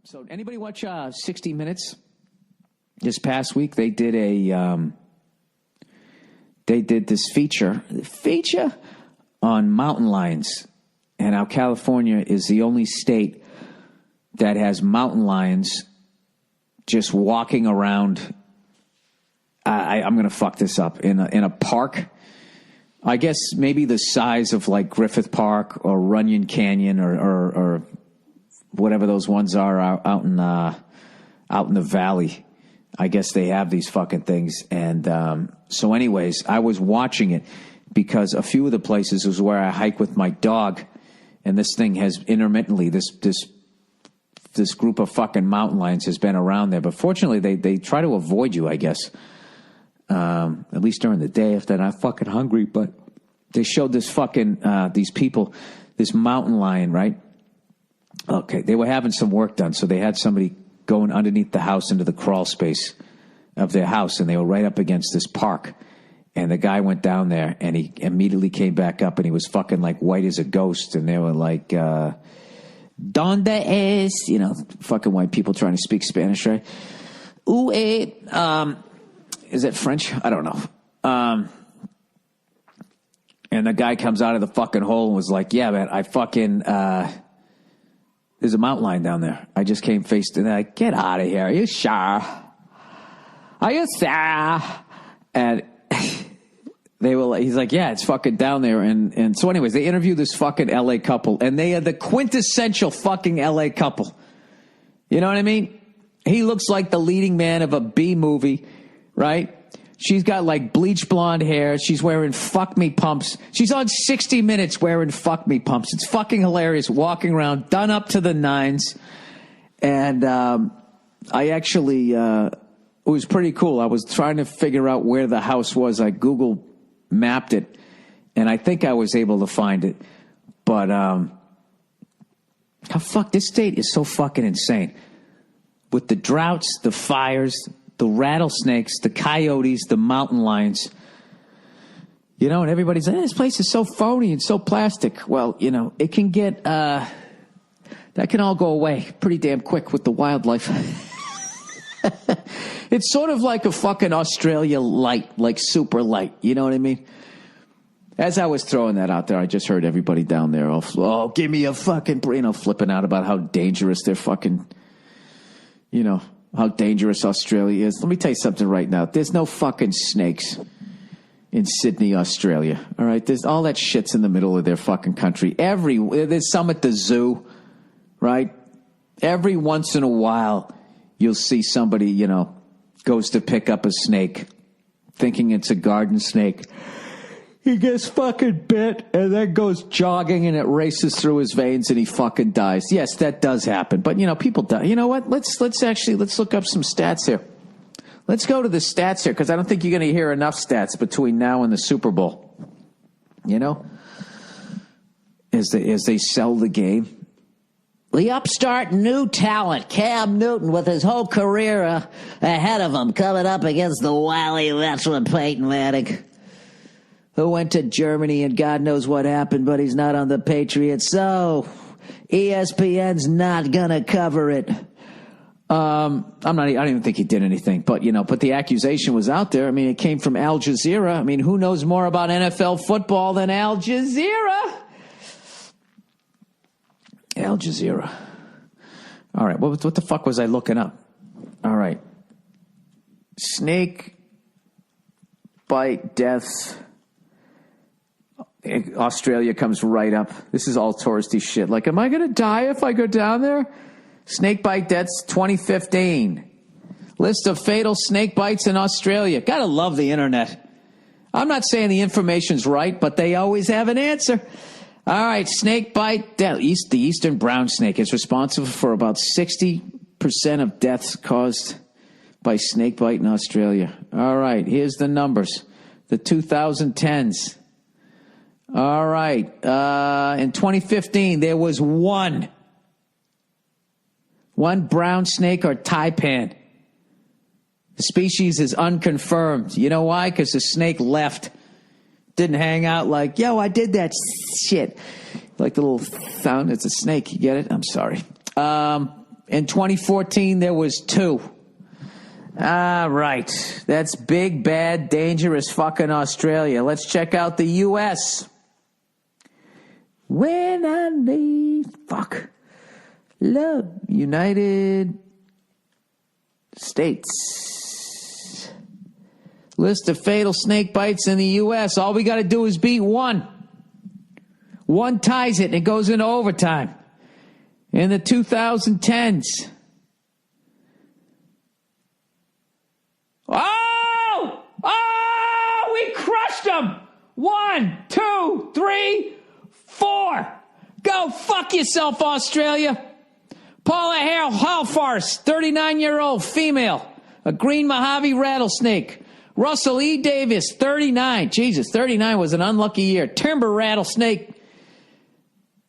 So anybody watch 60 Minutes? This past week they did this feature on mountain lions, and how California is the only state that has mountain lions just walking around. I'm going to fuck this up in a park. I guess maybe the size of like Griffith Park or Runyon Canyon or whatever those ones are out in the valley. I guess they have these fucking things. And so anyways, I was watching it because a few of the places was where I hike with my dog, and this thing has intermittently, this group of fucking mountain lions has been around there. But fortunately, they try to avoid you, I guess, at least during the day if they're not fucking hungry. But they showed this fucking, these people, this mountain lion, right? Okay, they were having some work done, so they had somebody going underneath the house into the crawl space of their house, and they were right up against this park. And the guy went down there, and he immediately came back up, and he was fucking like white as a ghost. And they were like, "Donde es?" You know, fucking white people trying to speak Spanish, right? Ooh, is that French? I don't know. And the guy comes out of the fucking hole and was like, "Yeah, man, I fucking there's a mountain lion down there. I just came face to that. Get out of here. Are you sure? Are you sure?" And he's like, "Yeah, it's fucking down there." And so anyways, they interviewed this fucking LA couple, and they are the quintessential fucking LA couple. You know what I mean? He looks like the leading man of a B movie, right? She's got like bleach blonde hair. She's wearing fuck me pumps. She's on 60 Minutes wearing fuck me pumps. It's fucking hilarious, walking around done up to the nines. And I actually, it was pretty cool. I was trying to figure out where the house was. I Google mapped it, and I think I was able to find it. But this state is so fucking insane. With the droughts, the fires, the rattlesnakes, the coyotes, the mountain lions. You know, and everybody's like, this place is so phony and so plastic. Well, you know, it can get, that can all go away pretty damn quick with the wildlife. It's sort of like a fucking Australia light, like super light. You know what I mean? As I was throwing that out there, I just heard everybody down there, oh, give me a fucking, flipping out about how dangerous they're fucking, you know, how dangerous Australia is. Let me tell you something right now. There's no fucking snakes in Sydney, Australia. All right? There's all that shit's in the middle of their fucking country. There's some at the zoo, right? Every once in a while, you'll see somebody, you know, goes to pick up a snake, thinking it's a garden snake. He gets fucking bit and then goes jogging and it races through his veins and he fucking dies. Yes, that does happen. But, you know, people die. You know what? Let's look up some stats here. Let's go to the stats here because I don't think you're going to hear enough stats between now and the Super Bowl. You know? As they sell the game. The upstart new talent, Cam Newton, with his whole career ahead of him, coming up against the wily veteran Peyton Manning, who went to Germany and God knows what happened, but he's not on the Patriots, so ESPN's not gonna cover it. I don't even think he did anything, but the accusation was out there. I mean, it came from Al Jazeera. I mean, who knows more about NFL football than Al Jazeera? Al Jazeera. All right, what the fuck was I looking up? All right. Snake bite deaths. Australia comes right up. This is all touristy shit. Like, am I going to die if I go down there? Snake bite deaths 2015. List of fatal snake bites in Australia. Gotta love the internet. I'm not saying the information's right, but they always have an answer. All right, snake bite death. The eastern brown snake is responsible for about 60% of deaths caused by snake bite in Australia. All right, here's the numbers. The 2010s. All right. In 2015, there was one brown snake or taipan. The species is unconfirmed. You know why? Because the snake left. Didn't hang out like, yo, I did that shit. Like the little sound, it's a snake. You get it? I'm sorry. In 2014, there was 2. All right. That's big, bad, dangerous fucking Australia. Let's check out the U.S. When I need... Fuck. Love. United States. List of fatal snake bites in the U.S. All we got to do is beat 1. 1 ties it and it goes into overtime. In the 2010s. Oh, we crushed them. 1, 2, 3, 4. Go fuck yourself, Australia. Paula Halfarst, 39-year-old female, a green Mojave rattlesnake. Russell E. Davis, 39. Jesus, 39 was an unlucky year. Timber rattlesnake.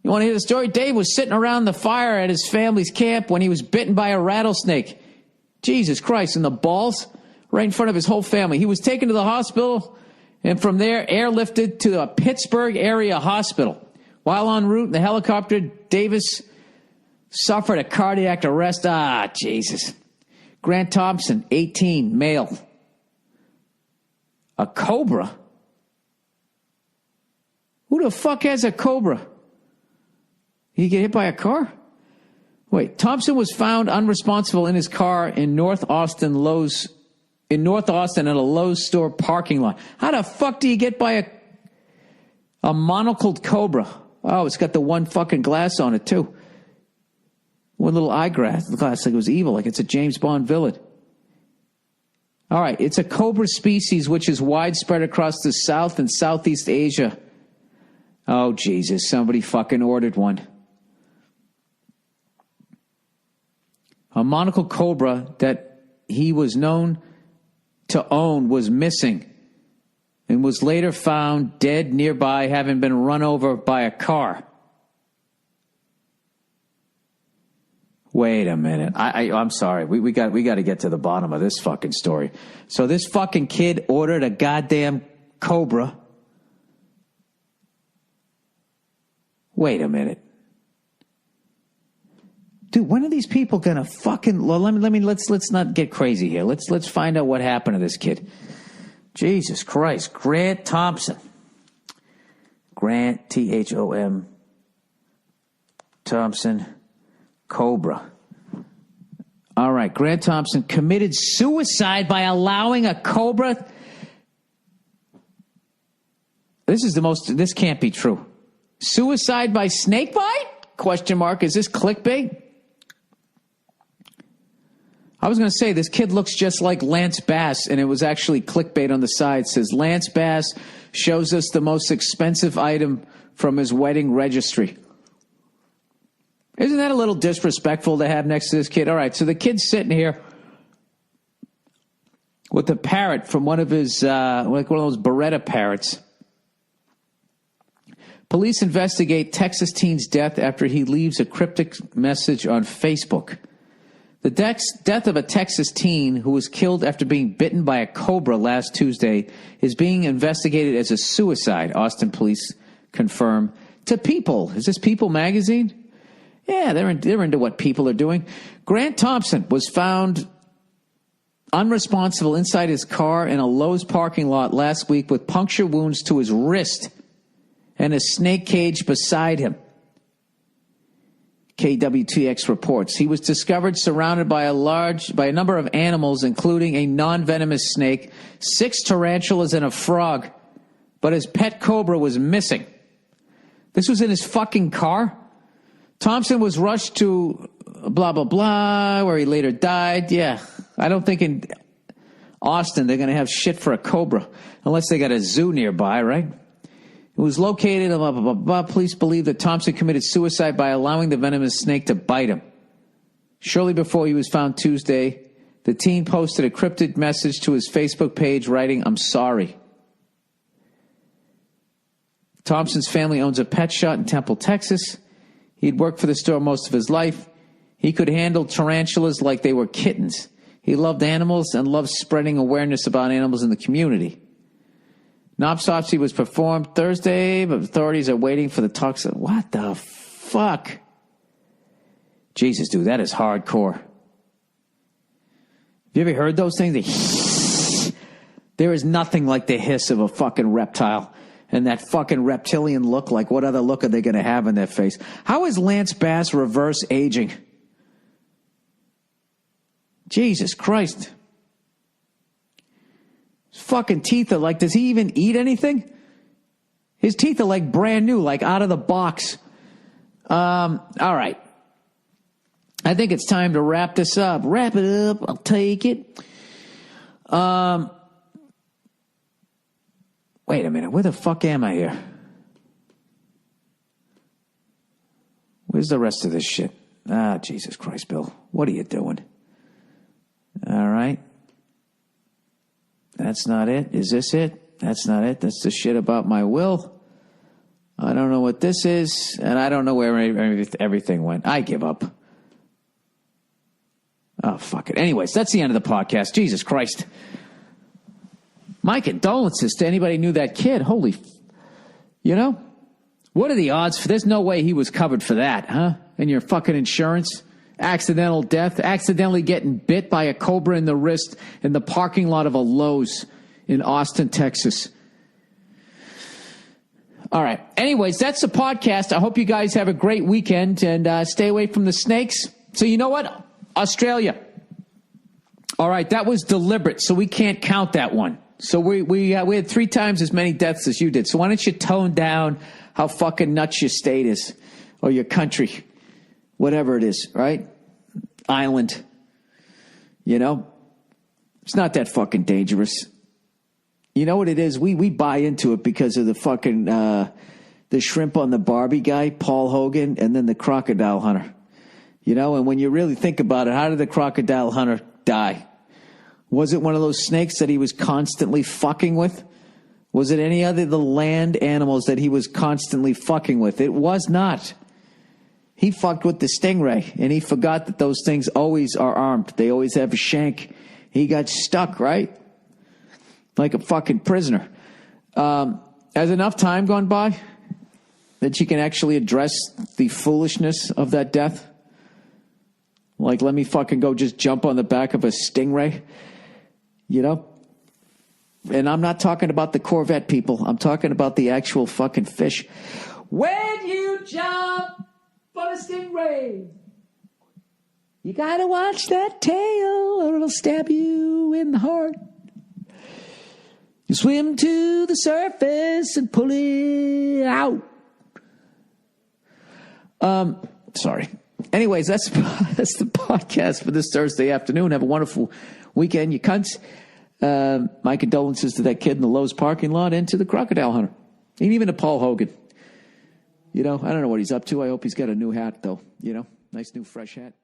You want to hear the story? Dave was sitting around the fire at his family's camp when he was bitten by a rattlesnake. Jesus Christ, in the balls, right in front of his whole family. He was taken to the hospital and from there airlifted to a Pittsburgh area hospital. While en route in the helicopter, Davis suffered a cardiac arrest. Jesus. Grant Thompson, 18, male. A cobra? Who the fuck has a cobra? He get hit by a car? Wait, Thompson was found unresponsible in his car in North Austin at a Lowe's store parking lot. How the fuck do you get by a monocled cobra? Oh, it's got the one fucking glass on it too. One little eyeglass, like it was evil, like it's a James Bond villain. All right, it's a cobra species which is widespread across the South and Southeast Asia. Oh, Jesus, somebody fucking ordered one. A monocled cobra that he was known to own was missing and was later found dead nearby, having been run over by a car. Wait a minute. I'm sorry. We got to get to the bottom of this fucking story. So this fucking kid ordered a goddamn cobra. Wait a minute. Dude, when are these people gonna fucking? Well, let's not get crazy here. Let's find out what happened to this kid. Jesus Christ, Grant Thompson, Grant Thom Thompson, cobra. All right, Grant Thompson committed suicide by allowing a cobra. This can't be true. Suicide by snakebite? Question mark. Is this clickbait? I was going to say, this kid looks just like Lance Bass, and it was actually clickbait on the side. It says, Lance Bass shows us the most expensive item from his wedding registry. Isn't that a little disrespectful to have next to this kid? All right, so the kid's sitting here with a parrot from one of his, like one of those Beretta parrots. Police investigate Texas teen's death after he leaves a cryptic message on Facebook. The death of a Texas teen who was killed after being bitten by a cobra last Tuesday is being investigated as a suicide, Austin police confirm to People. Is this People magazine? Yeah, they're into what people are doing. Grant Thompson was found unresponsible inside his car in a Lowe's parking lot last week with puncture wounds to his wrist and a snake cage beside him. KWTX reports. He was discovered surrounded by a number of animals, including a non-venomous snake, 6 tarantulas, and a frog. But his pet cobra was missing. This was in his fucking car? Thompson was rushed to blah, blah, blah, where he later died. Yeah, I don't think in Austin they're going to have shit for a cobra, unless they got a zoo nearby, right? It was located, blah, blah, blah, blah. Police believe that Thompson committed suicide by allowing the venomous snake to bite him. Shortly before he was found Tuesday, the teen posted a cryptic message to his Facebook page writing, "I'm sorry." Thompson's family owns a pet shop in Temple, Texas. He'd worked for the store most of his life. He could handle tarantulas like they were kittens. He loved animals and loved spreading awareness about animals in the community. An autopsy was performed Thursday, but authorities are waiting for the toxin. What the fuck? Jesus, dude, that is hardcore. Have you ever heard those things? There is nothing like the hiss of a fucking reptile. And that fucking reptilian look, like what other look are they going to have in their face? How is Lance Bass reverse aging? Jesus Christ. His fucking teeth are like, does he even eat anything? His teeth are like brand new, like out of the box. All right. I think it's time to wrap this up. Wrap it up. I'll take it. Wait a minute. Where the fuck am I here? Where's the rest of this shit? Ah, Jesus Christ, Bill. What are you doing? All right. That's not it. Is this it? That's not it. That's the shit about my will. I don't know what this is, and I don't know where everything went. I give up. Oh, fuck it. Anyways, that's the end of the podcast. Jesus Christ. My condolences to anybody who knew that kid. Holy, what are the odds for, there's no way he was covered for that, huh? And your fucking insurance? Accidental death, accidentally getting bit by a cobra in the wrist in the parking lot of a Lowe's in Austin, Texas. All right. Anyways, that's the podcast. I hope you guys have a great weekend and stay away from the snakes. So you know what? Australia. All right. That was deliberate, so we can't count that one. So we had 3 times as many deaths as you did. So why don't you tone down how fucking nuts your state is or your country, whatever it is, right? Island. It's not that fucking dangerous. You know what it is? We buy into it because of the fucking the shrimp on the Barbie guy, Paul Hogan, and then the crocodile hunter. And when you really think about it, how did the crocodile hunter die? Was it one of those snakes that he was constantly fucking with? Was it any other of the land animals that he was constantly fucking with? It was not. He fucked with the stingray, and he forgot that those things always are armed. They always have a shank. He got stuck, right? Like a fucking prisoner. Has enough time gone by that you can actually address the foolishness of that death? Like, let me fucking go just jump on the back of a stingray, And I'm not talking about the Corvette people. I'm talking about the actual fucking fish. When you jump on a stingray, you gotta watch that tail or it'll stab you in the heart. You swim to the surface and pull it out. Sorry. Anyways, that's the podcast for this Thursday afternoon. Have a wonderful weekend, you cunts. My condolences to that kid in the Lowe's parking lot and to the crocodile hunter. And even to Paul Hogan. I don't know what he's up to. I hope he's got a new hat, though. Nice new fresh hat.